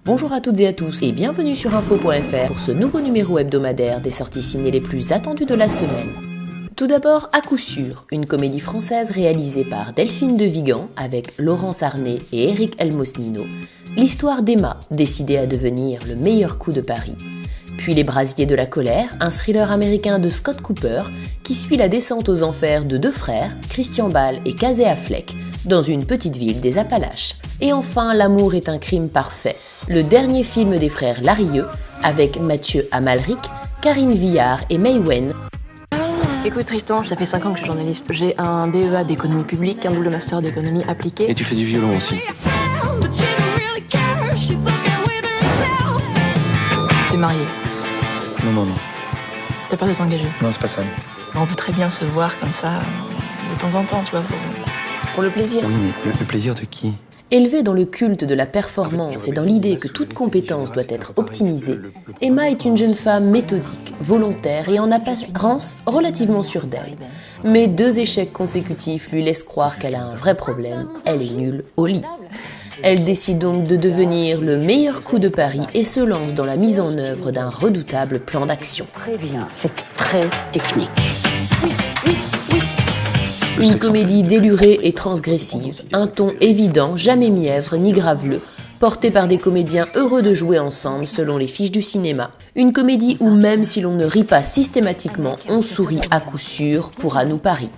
Bonjour à toutes et à tous et bienvenue sur info.fr pour ce nouveau numéro hebdomadaire des sorties ciné les plus attendues de la semaine. Tout d'abord, À coup sûr, une comédie française réalisée par Delphine de Vigan avec Laurence Arnay et Éric Elmosnino, l'histoire d'Emma, décidée à devenir le meilleur coup de Paris. Puis Les Brasiers de la colère, un thriller américain de Scott Cooper qui suit la descente aux enfers de deux frères, Christian Bale et Casey Affleck, dans une petite ville des Appalaches. Et enfin, L'amour est un crime parfait, le dernier film des frères Larieux avec Mathieu Amalric, Karine Viard et May Wen. Écoute Tristan, ça fait 5 ans que je suis journaliste. J'ai un DEA d'économie publique, un double master d'économie appliquée. Et tu fais du violon aussi. T'es marié. Non. T'as peur de t'engager? Non, c'est pas ça. On peut très bien se voir comme ça, de temps en temps, tu vois, pour le plaisir. Oui, mais le plaisir de qui? Élevée dans le culte de la performance et dans l'idée que toute compétence doit être optimisée, Emma est une jeune femme méthodique, volontaire et en apparence relativement sûre d'elle. Mais 2 échecs consécutifs lui laissent croire qu'elle a un vrai problème, elle est nulle au lit. Elle décide donc de devenir le meilleur coup de Paris et se lance dans la mise en œuvre d'un redoutable plan d'action. Préviens, c'est très technique. Une comédie délurée et transgressive, un ton évident, jamais mièvre ni graveleux, porté par des comédiens heureux de jouer ensemble selon les fiches du cinéma. Une comédie où même si l'on ne rit pas systématiquement, on sourit à coup sûr pour À nous Paris.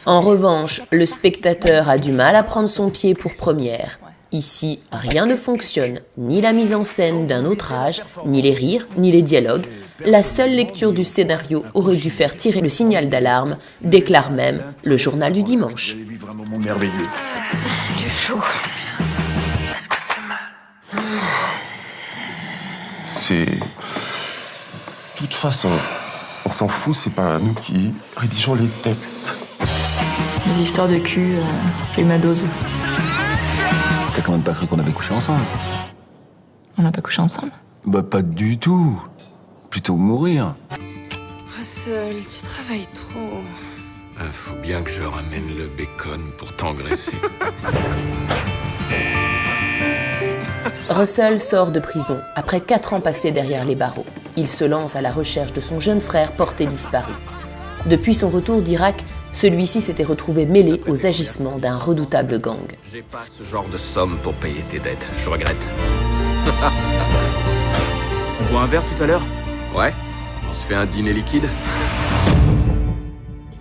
En revanche, le spectateur a du mal à prendre son pied pour première. Ici, rien ne fonctionne, ni la mise en scène d'un autre âge, ni les rires, ni les dialogues. La seule lecture du scénario aurait dû faire tirer le signal d'alarme, déclare même le journal du dimanche. Du chaud. Est-ce que c'est mal? C'est... De toute façon, on s'en fout, c'est pas nous qui rédigeons les textes. Les histoires de cul, j'ai eu ma dose. T'as quand même pas cru qu'on avait couché ensemble? On n'a pas couché ensemble? Bah pas du tout. Plutôt mourir. Russell, tu travailles trop. Faut bien que je ramène le bacon pour t'engraisser. Russell sort de prison après 4 ans passés derrière les barreaux. Il se lance à la recherche de son jeune frère porté disparu. Depuis son retour d'Irak, celui-ci s'était retrouvé mêlé aux agissements d'un redoutable gang. J'ai pas ce genre de somme pour payer tes dettes, je regrette. On boit un verre tout à l'heure? Ouais? On se fait un dîner liquide?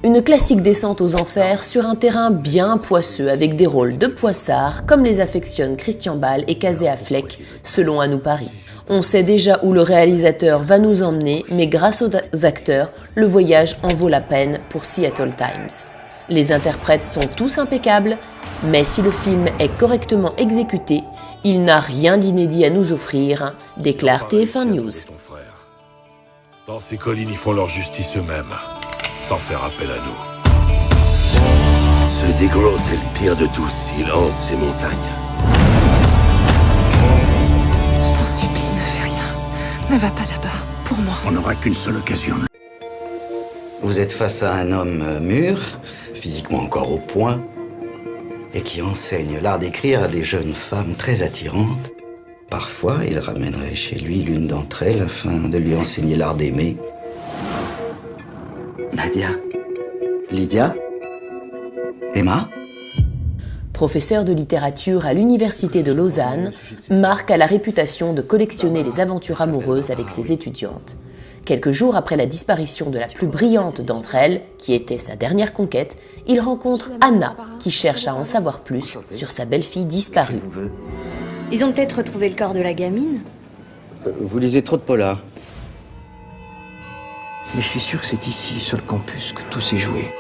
Une classique descente aux enfers sur un terrain bien poisseux avec des rôles de poissards comme les affectionnent Christian Bale et Casey Affleck selon À nous Paris. On sait déjà où le réalisateur va nous emmener, mais grâce aux acteurs, le voyage en vaut la peine pour Seattle Times. Les interprètes sont tous impeccables, mais si le film est correctement exécuté, il n'a rien d'inédit à nous offrir, déclare TF1 News. Dans ces collines, ils font leur justice eux-mêmes, sans faire appel à nous. Ce dégrowth est le pire de tous, il hante ces montagnes. Je t'en supplie, ne fais rien. Ne va pas là-bas, pour moi. On n'aura qu'une seule occasion. Vous êtes face à un homme mûr, physiquement encore au point, et qui enseigne l'art d'écrire à des jeunes femmes très attirantes. Parfois, il ramènerait chez lui l'une d'entre elles afin de lui enseigner l'art d'aimer. Nadia? Lydia? Emma? Professeur de littérature à l'université de Lausanne, Marc a la réputation de collectionner les aventures amoureuses avec ses étudiantes. Quelques jours après la disparition de la plus brillante d'entre elles, qui était sa dernière conquête, il rencontre Anna, qui cherche à en savoir plus sur sa belle-fille disparue. Ils ont peut-être retrouvé le corps de la gamine. Vous lisez trop de polars. Mais je suis sûr que c'est ici, sur le campus, que tout s'est joué.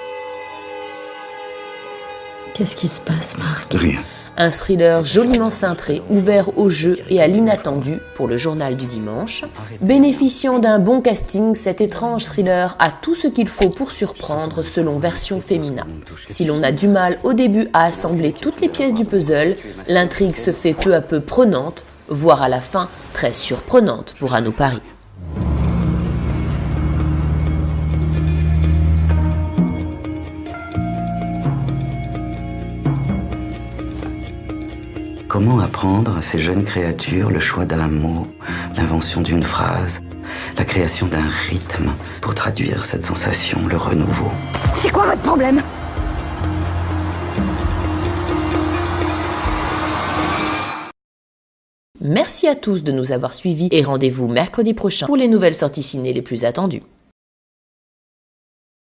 Qu'est-ce qui se passe, Marc? Rien. Un thriller joliment cintré, ouvert au jeu et à l'inattendu pour le journal du dimanche. Bénéficiant d'un bon casting, cet étrange thriller a tout ce qu'il faut pour surprendre selon Version Féminin. Si l'on a du mal au début à assembler toutes les pièces du puzzle, l'intrigue se fait peu à peu prenante, voire à la fin très surprenante pour À nous Paris. Comment Comment apprendre à ces jeunes créatures le choix d'un mot, l'invention d'une phrase, la création d'un rythme pour traduire cette sensation, le renouveau? C'est quoi votre problème? Merci à tous de nous avoir suivis et rendez-vous mercredi prochain pour les nouvelles sorties ciné les plus attendues.